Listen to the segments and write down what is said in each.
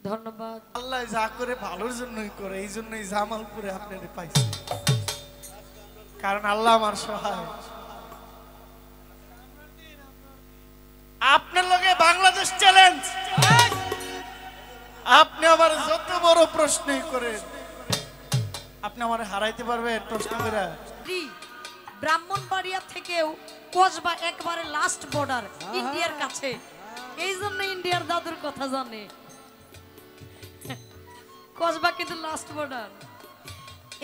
ধন্যবাদ। আল্লাহ যা করে ভালোর জন্যই করে, এই জন্যই জামালপুরে আপনাদের পাইছি, কারণ আল্লাহ আমার সহায়। আপনার লগে বাংলাদেশ চ্যালেঞ্জ, আপনি আমার যত বড় প্রশ্নই করেন, আপনি আমার হারাইতে পারবেন প্রশ্ন করে? ব্রাহ্মণবাড়িয়া থেকেও কসবা একবারে লাস্ট বর্ডার ইন্ডিয়ার কাছে, এই জন্য ইন্ডিয়ার দাদুর কথা জানে। কসবা কিন্তু লাস্ট বর্ডার।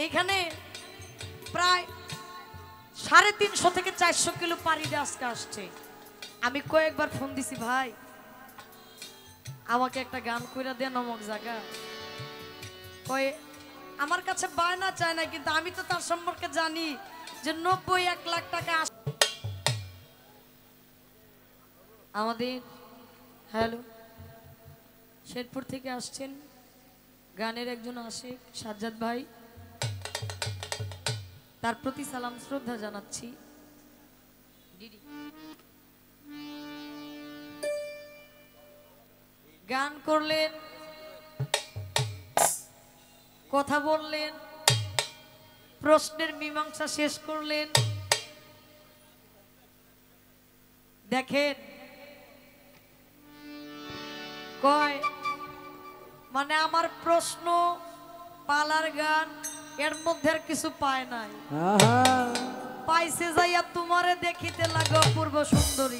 এখানে প্রায় 350 থেকে 400 কিলো পাড়ি দিয়ে আজকে আসছে। আমি কয়েকবার ফোন দিছি, ভাই আমাকে একটা গান কইরা দেন অমুক জায়গা। কয়ে আমার কাছে বায়না চায় না, কিন্তু আমি তো তার সম্পর্কে জানি যে 90-1 লাখ টাকা আমাদের। হ্যালো, শেরপুর থেকে আসছেন গানের একজন আশিক সাজ্জাদ ভাই, তার প্রতি সালাম শ্রদ্ধা জানাচ্ছি। গান করলেন, কথা বললেন, প্রশ্নের মীমাংসা শেষ করলেন। দেখেন কয় মানে আমার প্রশ্ন পালার গান এর মধ্যে আর কিছু পায় নাই, পাইছে যাইয়া তোমারে দেখিতে লাগো পূর্ব সুন্দরী।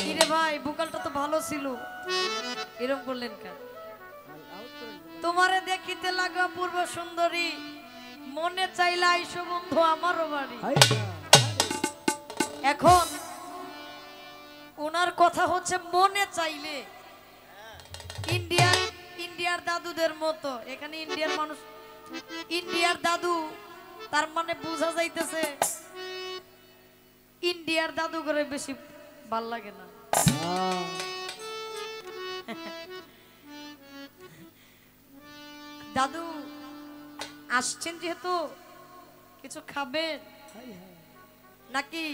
কিরে ভাই ভোকালটা তো ভালো ছিল, এরকম করলেন কেন? তোমারে দেখিতে লাগো পূর্ব সুন্দরী, মনে চাইলে আইসো বন্ধু আমারও বাড়ি। এখন ওনার কথা হচ্ছে মনে চাইলে, ইন্ডিয়ার দাদুদের মতো। এখানে ইন্ডিয়ার মানুষ, ইন্ডিয়ার দাদু, তার মানে বোঝা যাইতেছে ইন্ডিয়ার দাদু করে বেশি ভাল লাগে না। দাদু আসছেন যেহেতু কিছু খাবেন নাকি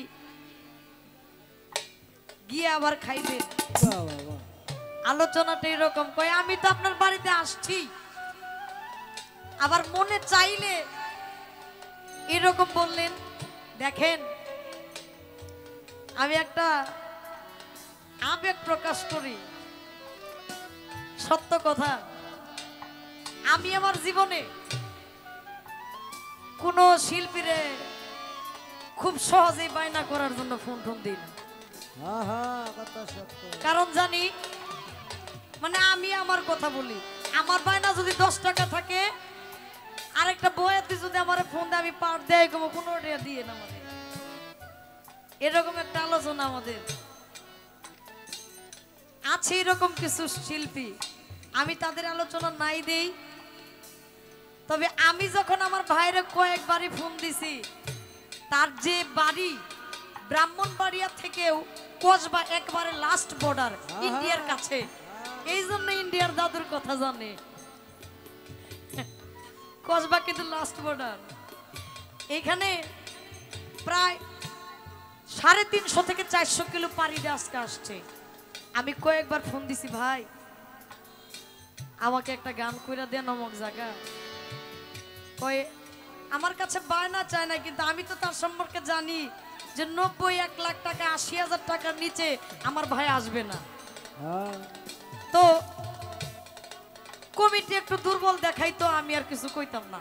গিয়ে আবার খাইবেন? আলোচনাটা এরকম কয়, আমি তো আপনার বাড়িতে আসছি, আবার মনে চাইলে এরকম বললেন। দেখেন আমি একটা আবেগ প্রকাশ করি, সত্য কথা। আমি আমার জীবনে কোন শিল্পীরে খুব সহজেই বায়না করার জন্য ফোন দিই না, কারণ জানি মানে আমি আমার কথা বলি, আমার বায়না যদি 10 টাকা থাকে, আরেকটা বয়াতি যদি আমার ফোন দেয় আমি পার দেয় 15 টাকা দিয়ে না, মানে এরকম একটা আলোচনা আমাদের আছে। এরকম কিছু শিল্পী আমি তাদের আলোচনা নাই দেই, তবে আমি যখন আমার ভাইরে কয়েকবারই ফোন দিছি, তার যে বাড়ি ব্রাহ্মণবাড়িয়া থেকেও কসবা একবারে লাস্ট বর্ডার ইন্ডিয়ার কাছে, এই জন্য ইন্ডিয়ার দাদুর কথা জানে। কসবা কিন্তু লাস্ট বর্ডার। এখানে প্রায় 350 থেকে 400 কিলো পাড়ি দিয়ে আজকে আসছে। আমি কয়েকবার ফোন দিছি, ভাই আমাকে একটা গান কইরা দেন অমুক জায়গা। কয়ে আমার কাছে বায়না চায় না, কিন্তু আমি তো তার সম্পর্কে জানি যে 90-1 লাখ টাকা 80,000 টাকার নিচে আমার ভাই আসবে না। তো কমিটি একটু দুর্বল দেখাই, তো আমি আর কিছু কইতাম না,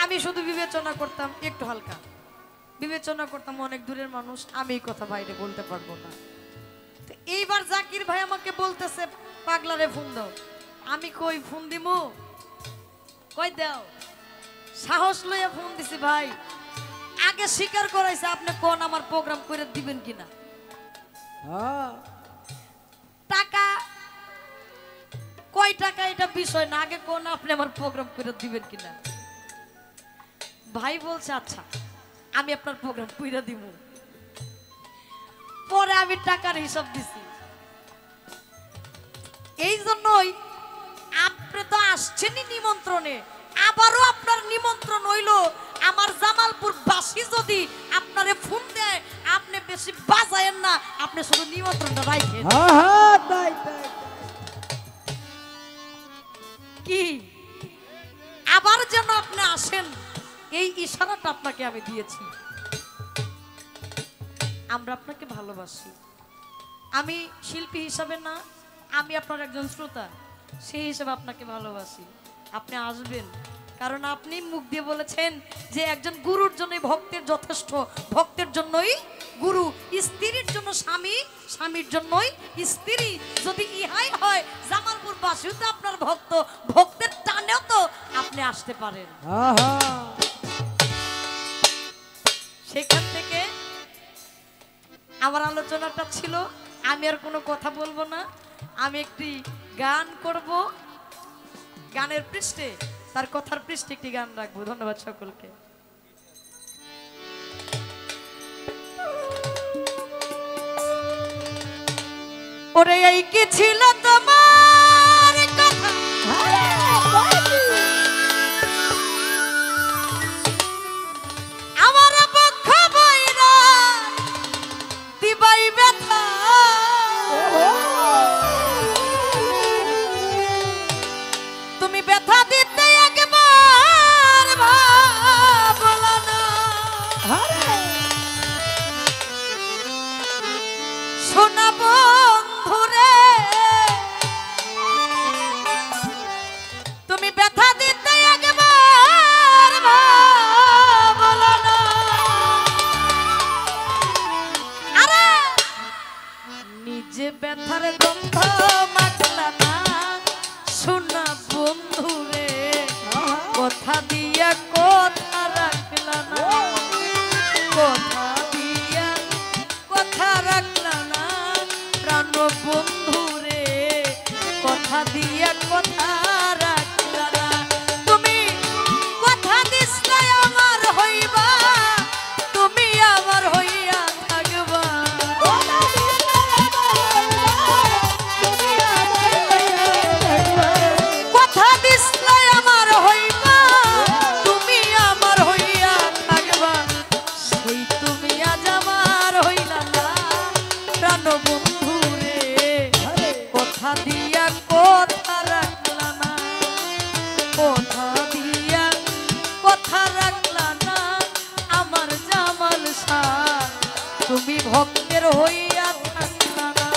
আমি শুধু বিবেচনা করতাম, একটু হালকা বিবেচনা করতাম, অনেক দূরের মানুষ, আমি এই কথা বাইরে বলতে পারবো না। তো এইবার জাকির ভাই আমাকে বলতেছে পাগলারে ফোন দাও। আমি কই ফোন দিমু, কই দাও, সাহস লইয়া ফোন দিছি। ভাই আগে স্বীকার করাইছে, আপনি কোন আমার প্রোগ্রাম করে দিবেন কিনা। টাকা কয় টাকা এটা বিষয় না, আগে কোন আপনি আমার প্রোগ্রাম করে দিবেন কিনা। ভাই বলছে আচ্ছা আমি আপনার প্রোগ্রাম কইরা দিব। পরে আমি টাকার হিসাব দিছি। এই জন্যই আপনি তো আসছেনই নিমন্ত্রণে, আবারও আপনার নিমন্ত্রণ হইল। আমার জামালপুর বাসী যদি আপনারে ফোন দেয়, আপনি বেশি বাজায়েন না, আপনি শুধু নিমন্ত্রণটা রাখেন। আপনাকে আমি দিয়েছি। আমরা আপনাকে ভালোবাসি। আমি শিল্পী হিসাবে না, আমি আপনার একজন শ্রোতা, সেই হিসাবে আপনাকে ভালোবাসি। আপনি আসবেন, কারণ আপনি মুখ দিয়ে বলেছেন যে একজন গুরুর জন্যই ভক্তের যথেষ্ট, ভক্তের জন্যই গুরু, স্ত্রীর জন্য স্বামী, স্বামীর জন্যই স্ত্রী। যদি ইহাই হয় জামালপুর বাসীও তো আপনার ভক্ত, ভক্তের টানেও তো আপনি আসতে পারেন। সেখান থেকে আমার আলোচনাটা ছিল, আমি আর কোনো কথা বলবো না, আমি একটি গান করব, গানের পৃষ্ঠে, তার কথার পৃষ্ঠে একটি গান রাখবো। ধন্যবাদ সকলকে। ওরে এই কি ছিল তোমার কথা, আমার পক্ষ বইরা দিবাই ব্যথা, তুমি ব্যথা দিতে একবার ভাবলা না, শোনা বন্ধুরে, তুমি ব্যথা দিতে একবার ভাবলা না। আরে নিজে ব্যথার গন্ধ মাখলা না, শোনা বন্ধুরে, কথা দিয়া কথা রাখলা না, কথা দিয়া কথা রাখলা না, প্রাণ বন্ধুরে, কথা দিয়া কথা রাখলা না। তুমি কথা দিসলে আমার হইবা, তুমি আমার হইয়া থাকবা, কথা দিসলে আমার হইবা, তুমি আমার হইয়া থাকবা, সেই তুমি আজ আমার হইলা না, প্রাণ বন্ধুরে, কথা দিয়া কথা রাখলা না, কথা দিয়া কথা রাখলা না, আমার জামাল শাহ, তুমি ভক্তের হইয়া থাকলা না।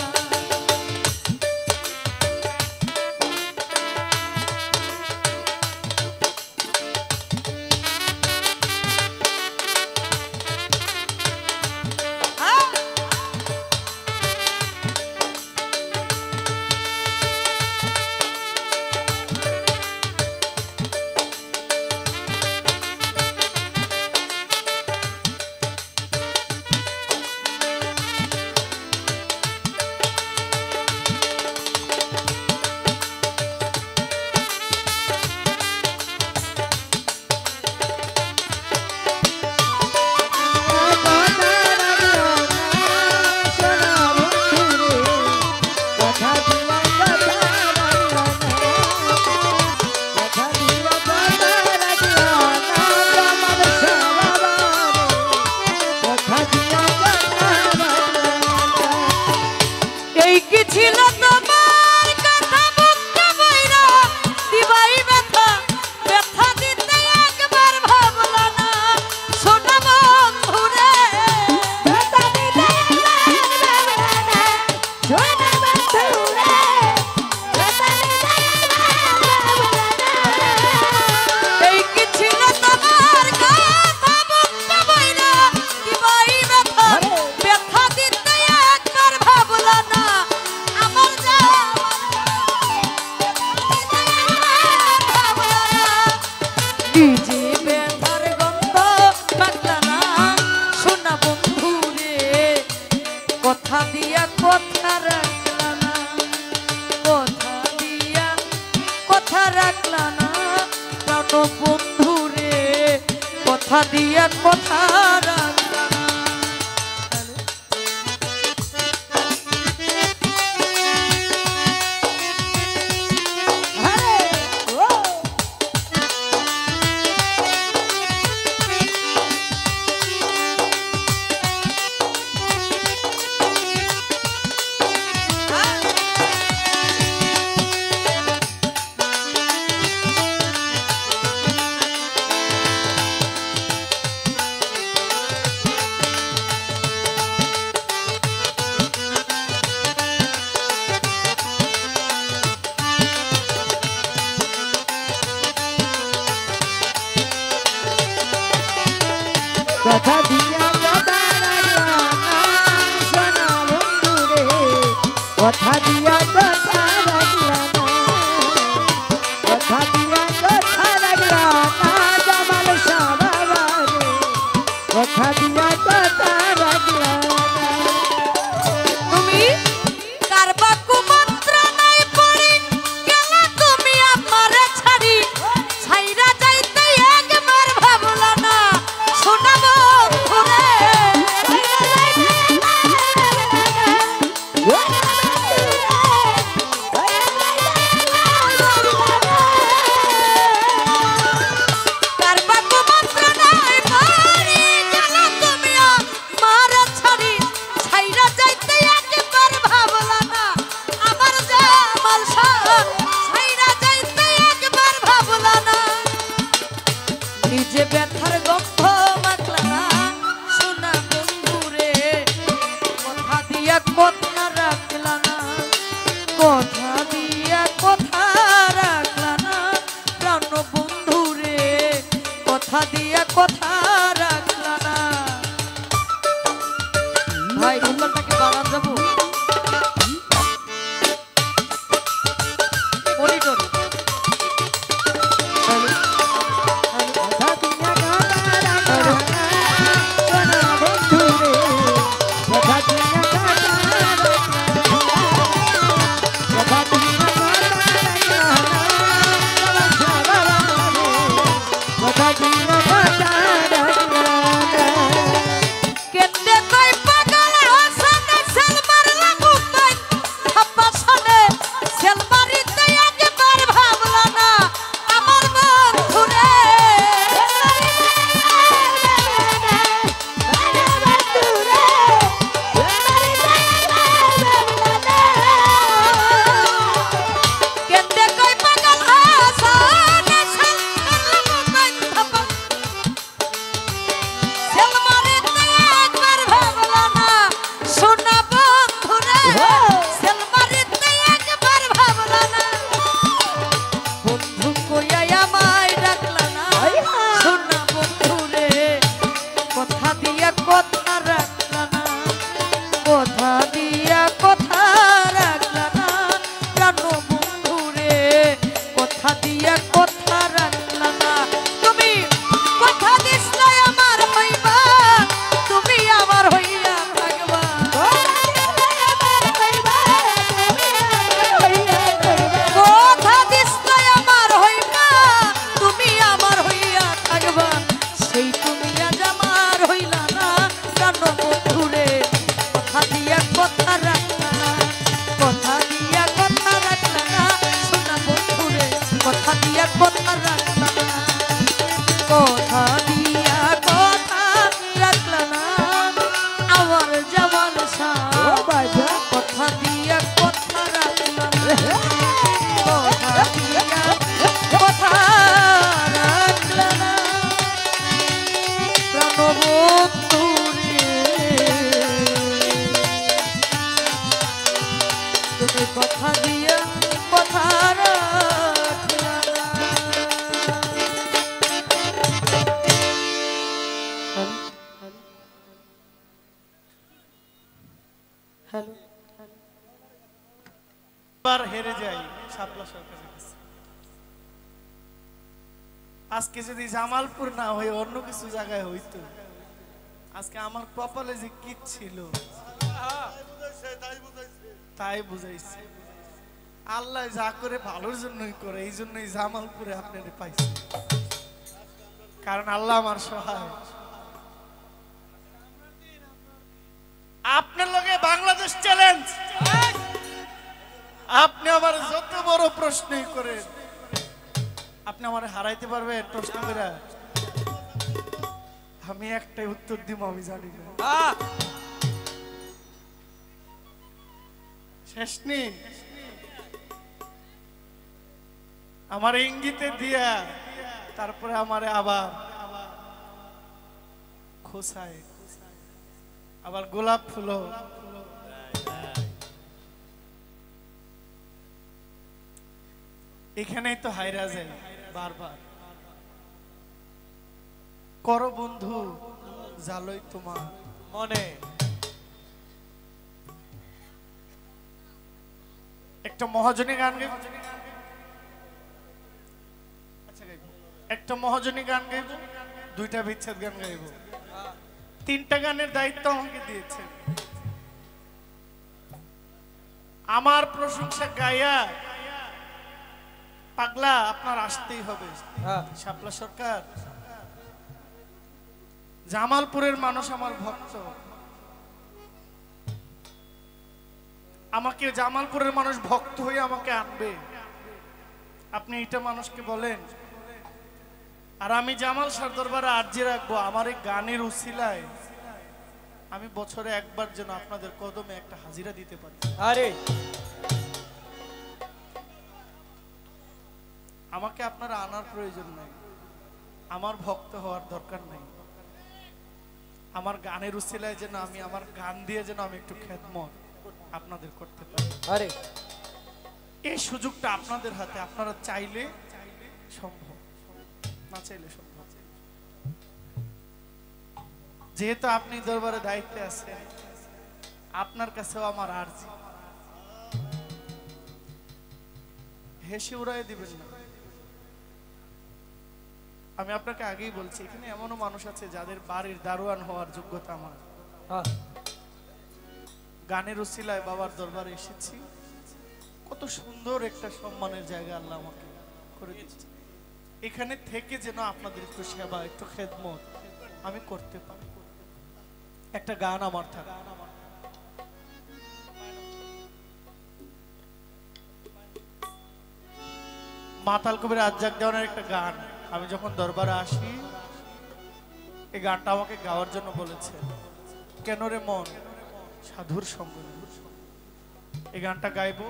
কথা দিয়া কথা রাখলা না, কথা দিয়া কথা রাখলা না, প্রাণ বন্ধুরে, কথা দিয়া কথা রাখলা না। কথা দিয়ে কথা রাখলা না। ভাই বোতলটাকে বাড়ান যাবো মনিটর। কথা দিয়া কথা রাখলা না। হ্যালো বার হেরে যাই শাপলা সরকারের কাছে। আজকে যদি জামালপুর না হয়ে অন্য কিছু জায়গায় হইতো, আজকে আমার কপালে যে কি ছিল তাই বুঝাইছে। আল্লাহ যা করে ভালোর জন্যই করে, এই জন্যই জামালপুরে আপনাদের পাইছে, কারণ আল্লাহ আমার সহায়। আপনার লগে বাংলাদেশ চ্যালেঞ্জ, আপনি আমার যত বড় প্রশ্নই করেন, আপনি আমার হারাইতে পারবেন প্রশ্ন করে? আমি একটাই উত্তর দিব, আমি জানি না। শেষ নেই আমার ইঙ্গিতে দিয়া, তারপরে আমারে আবার খোসায়, আবার গোলাপ ফুল। এখানেই তো হাইরা যায় বারবার। করো বন্ধু জালই তোমার মনে। একটা মহাজনী গান গাইব, একটা মহাজনী গান গাইব, দুইটা বিচ্ছেদ গান গাইব, তিনটা গানের দায়িত্ব আমাকে দিয়েছে। আমার প্রশংসা গায়া পাগলা আপনার আসতেই হবে। শাপলা সরকার, জামালপুরের মানুষ আমার ভক্ত, আমাকে জামালপুরের মানুষ ভক্ত হয়ে আমাকে আনবে, আপনি এটা মানুষকে বলেন। আর আমি জামাল শাহ দরবারে আরজি রাখবো, আমার এই গানের উসিলায় আমি বছরে একবার যেন আপনাদের কদমে একটা হাজিরা দিতে পারি। আরে আমাকে আপনারা আনার প্রয়োজন নাই, আমার ভক্ত হওয়ার দরকার নাই। আমার গানের উসিলায় যেন আমি আমার গান দিয়ে যেন আমি একটু খেদমত আপনাদের করতে পারি। আরে এই সুযোগটা আপনাদের হাতে, আপনারা চাইলে সম্ভব, না চাইলে সম্ভব। যেহেতু আপনি দরবারে দায়িত্বে আছেন, আপনার কাছেও আমার আরজি, হেসে উড়াই দিবেন না। আমি আপনাকে আগেই বলছি, এখানে এমনও মানুষ আছে যাদের বাড়ির দারোয়ান হওয়ার যোগ্যতা আমার। গানের উসিলায় বাবার দরবারে এসেছি, কত সুন্দর একটা সম্মানের জায়গা আল্লাহ আমাকে করে দিচ্ছে। এখানে থেকে যেন আপনাদের একটু সেবা, একটু খেদমত আমি করতে পারি। একটা গান আমার থাকে, মাতাল কবির আজ্জাক দেওয়ানের একটা গান। আমি যখন দরবারে আসি, এই গানটা আমাকে গাওয়ার জন্য বলেছে, কেন রে মন সাধুর সঙ্গ। এই গানটা গাইবো,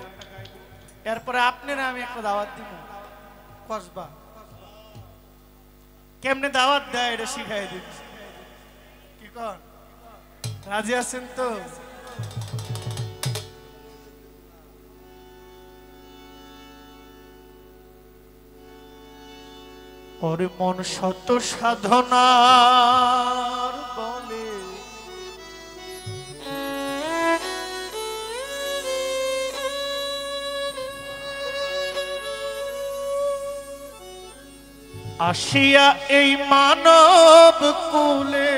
এরপরে আপনারা আমি একটা দাওয়াত দিব, কসবা কেমনে দাওয়াত দেয় এটা শিখাই দিচ্ছি। কি কন, রাজি আছেন তো? ওরে মন শত সাধনার বলে আসিয়া এই মানব কুলে,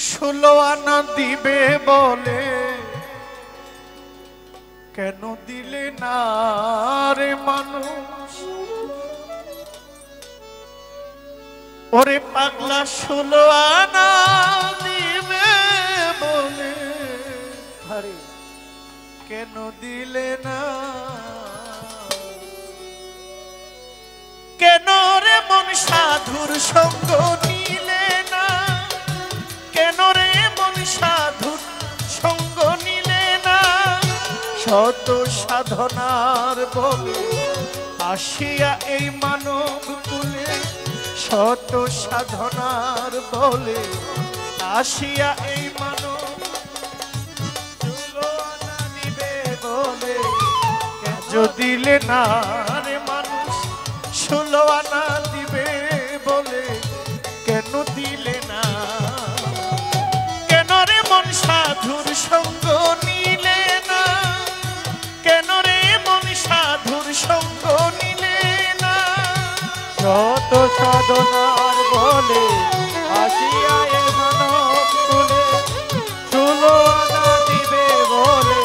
ষোলো আনা দিবে বলে কেন দিলে না রে মানুষ? ওরে পাগলা, 16 আনা দিবে বলে কেন দিলে না? কেন রে মন সাধুর সঙ্গ নিলে না? কেন রে মন সাধুর সঙ্গ নিলে না? শত সাধনার বলে আসিয়া এই মানব কুলে, শত সাধনার বলে আসিয়া এই মানব দিবে বলে কেন দিলে না রে মানুষ? 16 আনা দিবে বলে কেন দিলে না? কেন রে মন সাধুর সঙ্গ নিলে না? কেন রে মন সাধুর সঙ্গ নিলে না? যত সাধনার বলে আসিয়া এ মানব কুলে, 16 আনা দিবে বলে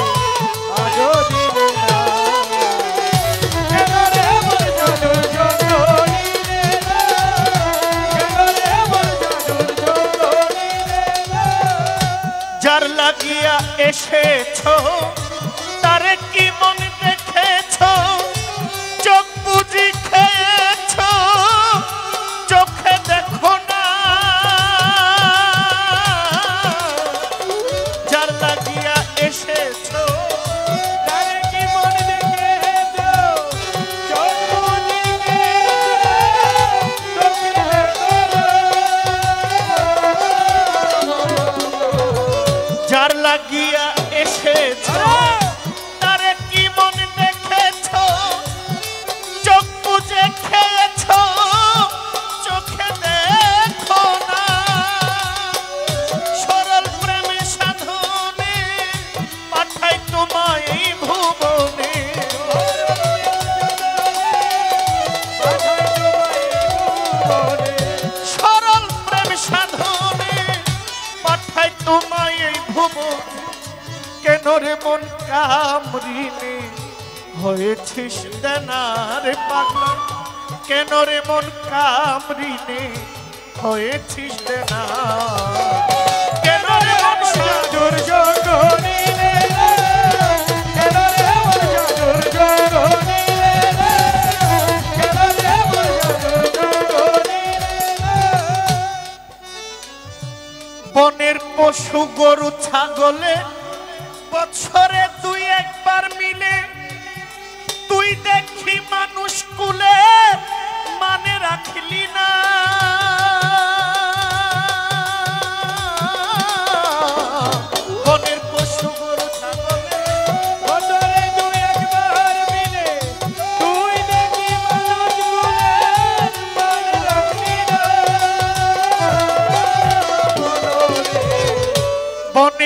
আজও দিলে না। কেন রে মন সাধুর সঙ্গ নিলে না? কেন রে মন সাধুর সঙ্গ নিলে না? যার লাগিয়া এসেছো তারে কি মন দেখেছো? চোখ বুঝি খেয়েছো, চোখে দেখো না। যার লাগিয়া এসেছো তারে কি মন দেখেছো? চোখ বুঝি খেয়েছো, চোখে দেখো না। যার লাগিয়া এসেছো তারে কি মন দেখেছো? চোখ বুঝে খেয়েছো, চোখে দেখো না। সরল প্রেমে সাধনে পাঠাই তোমায় এই ভুবনে। সরল প্রেম সাধনে পাঠাই তোমায় এই ভুবন। কেন রে মন কামরিনে হয়েছিস দেনার পাগলা? কেন রে মন কামরিনে হয়েছিস দেনা? কেন রে মন সাধুর সঙ্গ নিলে না? কেন রে মন সাধুর সঙ্গ নিলে না? কেন রে মন সাধুর সঙ্গ নিলে না? বনের পশু গরু ছাগলে বছরে 2-1 মিলে, তুই দেখি মানুষ কুলে মানে রাখলি না। বনের পশু গরু ছাগলে বছরে 2-1 মিলে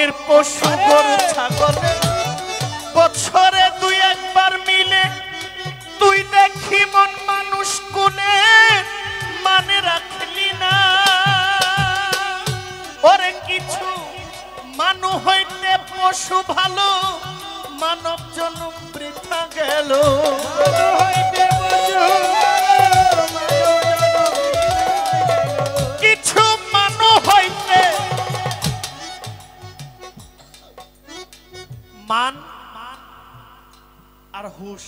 বনের পশু গরু ছাগলে বছরে দুই একবার মিলে তুই দেখি মন মানুষ কোনে মানে রাখলি না ওরে কিছু মানু হইতে পশু ভালো মানব জন্ম বৃথা গেল কিছু মানু হইতে মান আর হুশ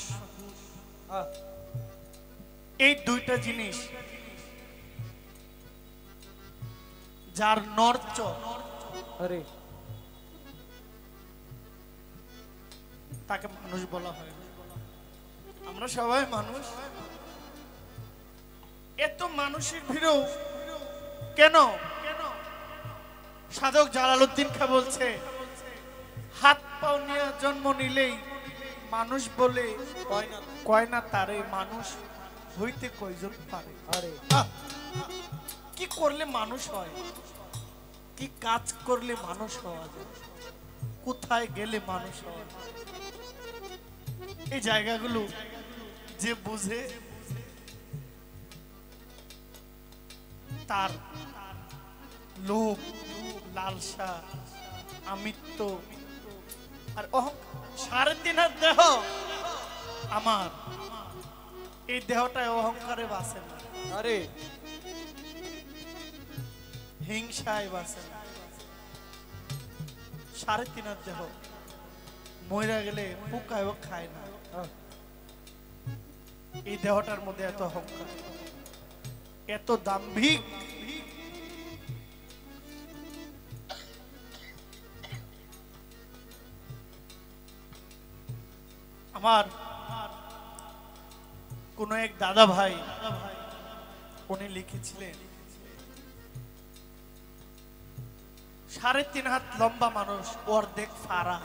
এই দুইটা জিনিস যার নর্চ আরে তাকে মানুষ বলা হয় আমরা সবাই মানুষ এত মানুষের ভিড়েও কেন সাধক জালালউদ্দিন খাঁ বলছে হাত পাও নিয়ে জন্ম নিলেই মানুষ বলে কয় না তারে মানুষ হইতে কয়জন পারে আরে কি করলে মানুষ হয় কি কাজ করলে মানুষ হওয়া যায় কোথায় গেলে মানুষ হয় এই জায়গাগুলো যে বুঝে তার লোভ লালসা আমিত্ব আর 3.5 হাত দেহ আমার এই দেহটায় অহংকারে বাসে না আরে হিংসায় বাসে না 3.5 হাত দেহ মইরা গেলে পোকায়ও খায় না এই দেহটার মধ্যে এত অহংকার এত দাম্ভিক আমার কোন এক দাদা ভাই উনি লিখেছিলেন 3.5 হাত লম্বা মানুষ অর্ধেক ফাড়া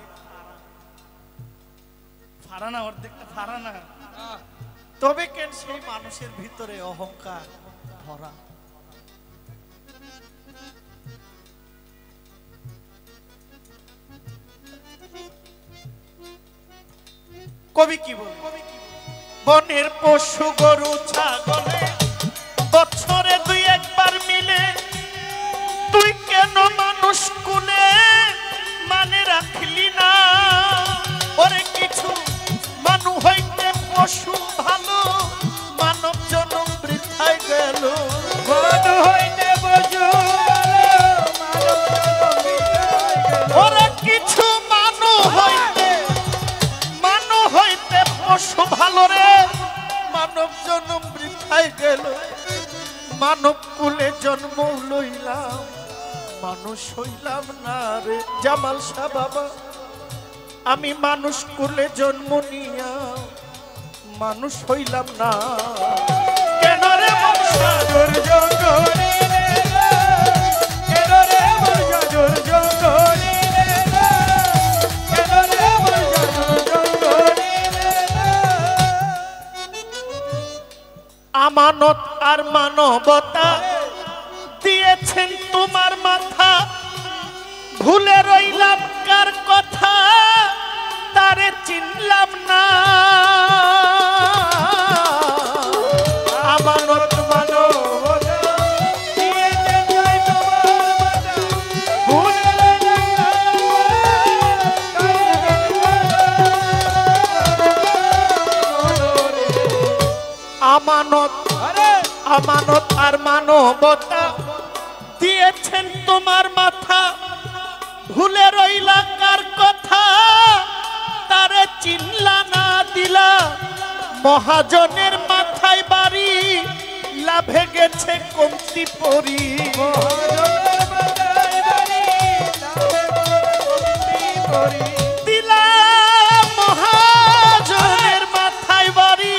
ফাড়া না অর্ধেকটা ফাড়া না তবে কেন সেই মানুষের ভিতরে অহংকার ভরা কবি কি বলে বনের পশু গরু ছাগলে বছরে দুই একবার মিলে তুই কেন মানুষ কুলে মানে রাখলি না ওরে কিছু মানু হইতে পশু ভালো মানব জন্ম বৃথায় গেল মানু হইতে পশু ওরে কিছু মানু হইতে পশু ভালো রে মানব জন্ম বৃথায় গেল মানব কুলে জন্ম লইলাম মানুষ হইলাম না রে জামাল শাহ বাবা আমি মানুষ কুলে জন্ম নিয়া মানুষ হইলাম না কেন রে সাধুর জঙ্গলে কেন রে সাধুর জঙ্গলে কেন রে সাধুর জঙ্গলে আমানত আর মানবতা দিয়েছেন তোমার মাথা ভুলে রইলাম কার কথা তারে চিনলাম না আমানত মানবতা দিয়েছেন জয় তোমার মাতা ভুলে আমানত আমানত আর মানবতা দিয়েছেন তোমার মাথা ভুলে রইলা কার কথা তারে চিনলা না দিলা মহাজনের মাথায় বাড়ি লাভে গেছে কমতি পরি দিলা মহাজনের মাথায় বাড়ি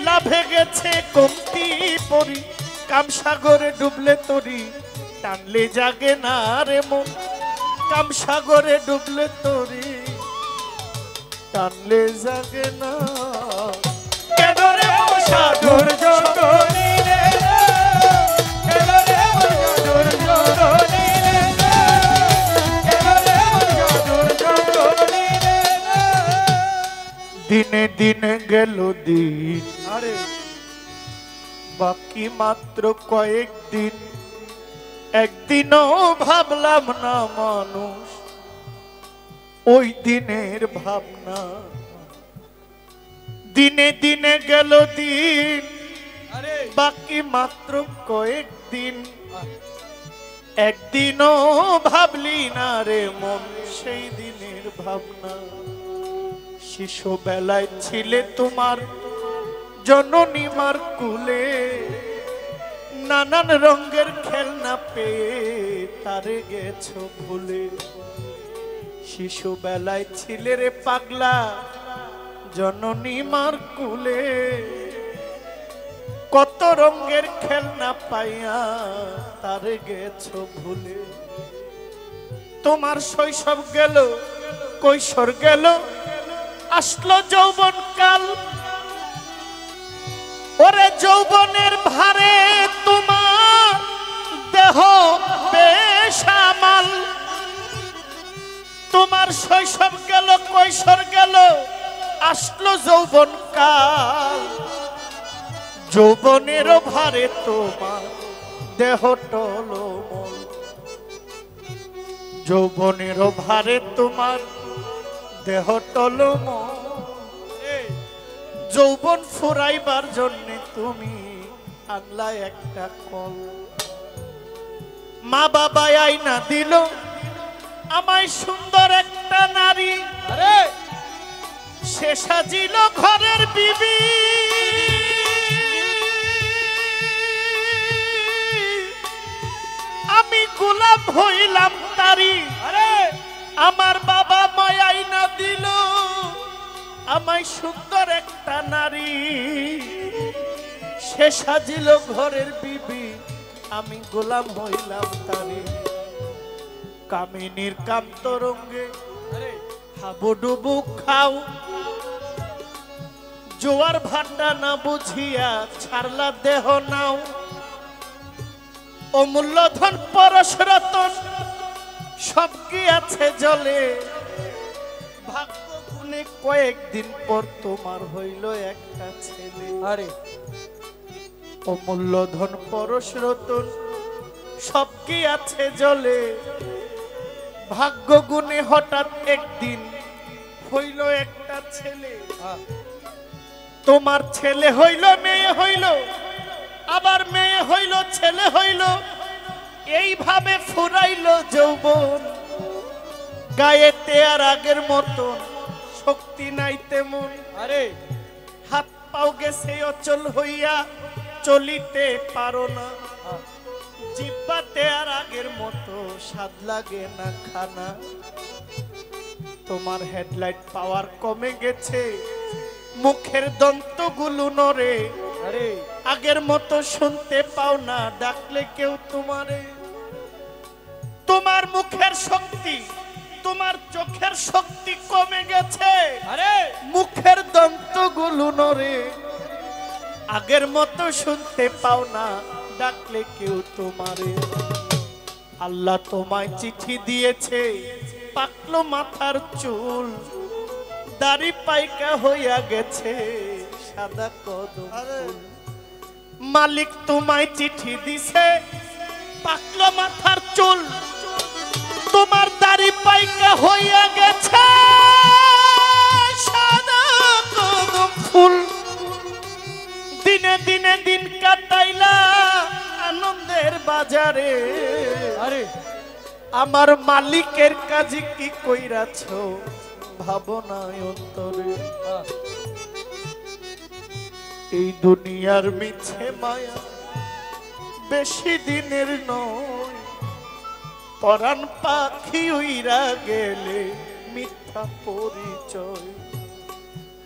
লাভে গেছে কমতি পরি কামসাগরে ডুবলে তরি টানলে জাগে না রে মন কামসাগরে ডুবলে তরি টানলে জাগে না কেন রে সাধুর জঙ্গলে কেন রে সাধুর জঙ্গলে কেন রে দিনে দিনে গেল দিন, আরে বাকি মাত্র কয়েকদিন। একদিনও ভাবলাম না মানুষ ওই দিনের ভাবনা। দিনে দিনে গেল দিন, আরে বাকি মাত্র কয়েকদিন। একদিনও ভাবলি না রে মন সেই দিনের ভাবনা। শিশু বেলায় ছিলে তোমার জননী মার কুলে, নানান রঙের খেলনা পেয়ে তারে গেছো ভুলে। শিশু বেলায় ছিলে রে পাগলা জননী মার কুলে, কত রঙের খেলনা পাইয়া তারে গেছো ভুলে। তোমার শৈশব গেল, কৈশোর গেল, আসলো যৌবন কাল। ওরে যৌবনের ভারে তোমার দেহ বেসামাল। তোমার শৈশব গেল, কৈশোর গেল, আসলো যৌবন কাল। যৌবনের ভারে তোমার দেহ টলমল। যৌবনের ভারে তোমার দেহ টলমল। যৌবন ফুরাইবার জন্য তুমি আনলা একটা কল। মা বাবা আইনা দিল আমায় সুন্দর একটা নারী, আরে সে সাজিল ঘরের বিবি। আমি গোলাম হইলাম তারি। আরে আমার বাবা মায় আইনা দিল আমায় সুন্দর একটা নারী, সে সাজিল ঘরের বিবি। আমি গোলাম হইলাম তারি। কামিনীর কাম তরঙ্গে আরে হাবুডুবু খাও, জোয়ার ভাটা না বুঝিয়া ছাড়লা দেহ নাও। অমূল্য ধন পরশ রতন সব কি আছে জলে, ভাগ্য গুণে কয়েকদিন পর তোমার হইল একটা ছেলে। আরে অমূল্য ধন পরশ রতন সব কি আছে জলে, ভাগ্য গুণে হঠাৎ একদিন হইল একটা ছেলে। তোমার ছেলে হইল, মেয়ে হইল, আবার মেয়ে হইল, ছেলে হইল। এইভাবে ফুরাইল যৌবন। গায়েতে আর আগের মতন শক্তি নাই তেমন। আরে হাত পাও গেছে অচল হইয়া, চলিতে পারো না। জিব্বাতে আর আগের মতো স্বাদ লাগে না খানা। তোমার হেডলাইট পাওয়ার কমে গেছে, মুখের দন্তগুলো নড়ে। আরে আগের মতো শুনতে পাও না ডাকলে কেউ তোমারে। তোমার মুখের শক্তি, তোমার চোখের শক্তি কমে গেছে। আরে মুখের দন্তগুলো নড়ে, আগের মতো শুনতে পাও না ডাকলে কেউ তোমারে। আল্লাহ তোমায় চিঠি দিয়েছে, পাকলো মাথার চুল, দাড়ি পাইকা হইয়া গেছে সাদা কদম ফুল। মালিক তোমায় চিঠি দিছে, পাকলো মাথার চুল, তোমার দাড়ি পাইকা হইয়া গেছে সাদা কদম ফুল। দিনে দিনে দিন কাটাইলা আনন্দের বাজারে। আরে আমার মালিকের কাজে কি কইরাছ ভাবনায় অন্তরে। এই দুনিয়ার মিছে মায়া বেশি দিনের নয়, পরাণ পাখি উইরা গেলে মিথ্যা পরিচয়।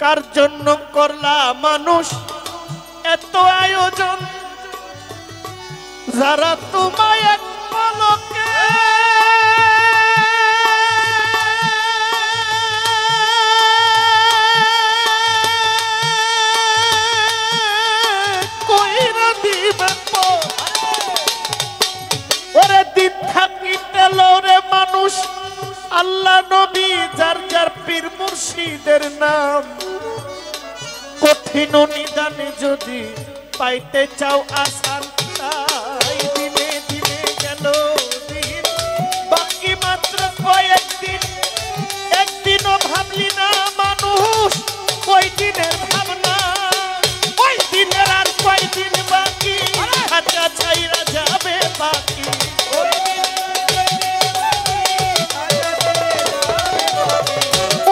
কার জন্য করলা মানুষ এত আয়োজন, যারা তোমায় এক পলকে কইরা দিবে পর। ওরে দিন থাকিতে লরে মানুষ আল্লাহ নবী যার যার পীর মুর্শিদের নাম কঠিন নিদানে যদি পাইতে চাও আসান, তাই দিনে দিনে গেল দিন, বাকি মাত্র কয়েকদিন। একদিনও ভাবলি না মানুষ ওই দিনের ভাবনা, ওই দিনের আর কয়দিন বাকি, খাঁচা ছাইরা যাবে বাকি।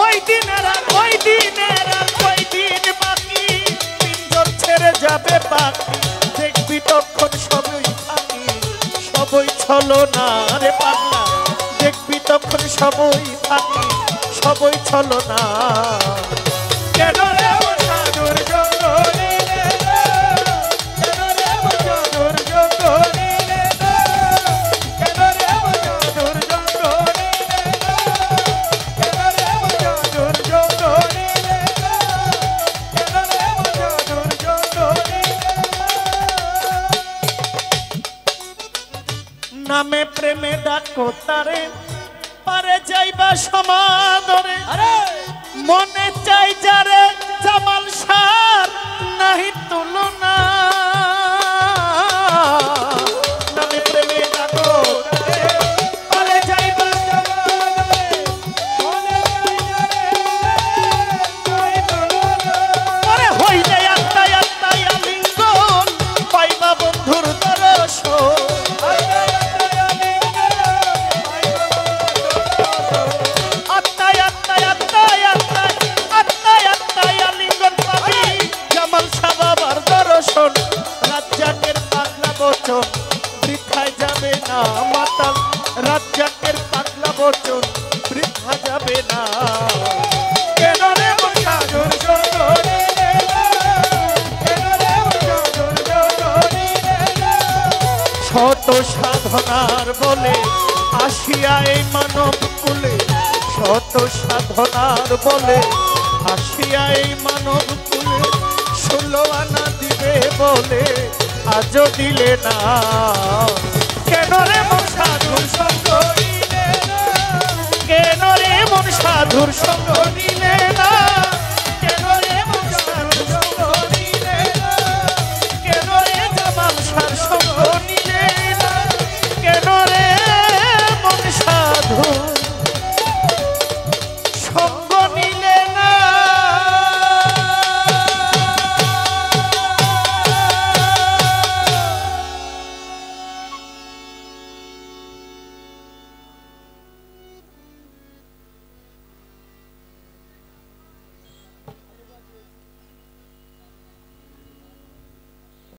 ওই দিনের আর ওই দিনের আর কয়দিন বাকি, পিঞ্জর ছেড়ে যাবে বাকি। দেখবি তখন সবই ফাঁকি, সবই ছলনা রে পাগলা। দেখবি তখন সবই ফাঁকি, সবই ছলনা। কেন রে সাধুর জঙ্গ নিলে না, কেন রে সাধুর জঙ্গ নিলে না, কেন রে সাধুর জঙ্গ নিলে না, কেন রে সাধুর জঙ্গ নিলে না, কেন রে সাধুর জঙ্গ নিলে না। নামে প্রেমে ডাকো তারে, পারে যাইবা সমাদরে। মনে চাই যারে জামাল সার নাহি তুলনা। নামে প্রেমে ডাকো তারে, পারে যাইবা সমাদরে। মনে চাই যারে নাহি তুলনা। আরে হইলে আত্মায় আত্মায় আলিঙ্গন, পাইবা বন্ধুর দর্শন। আত্মায় আত্মায় আত্মায় আত্মায় আত্মায় আত্মায় আলিঙ্গন পাবি, জামাল শাহ বাবার দর্শন। রাজ্জাকের পাগলা বচন বৃথায় যাবে না মাতাল, রাজ্জাকের পাগলা বচন বৃথা যাবে না। কেন রে সাধুর জঙ্গ নিলে না, কেন রে সাধুর জঙ্গ নিলে না। শত সাধনার বলে আসিয়া এই মানব কুলে, শত সাধনার বলে আসিয়া এই মানব কুলে। 16 আনা দিবে বলে আজও দিলে না। কেন রে সাধু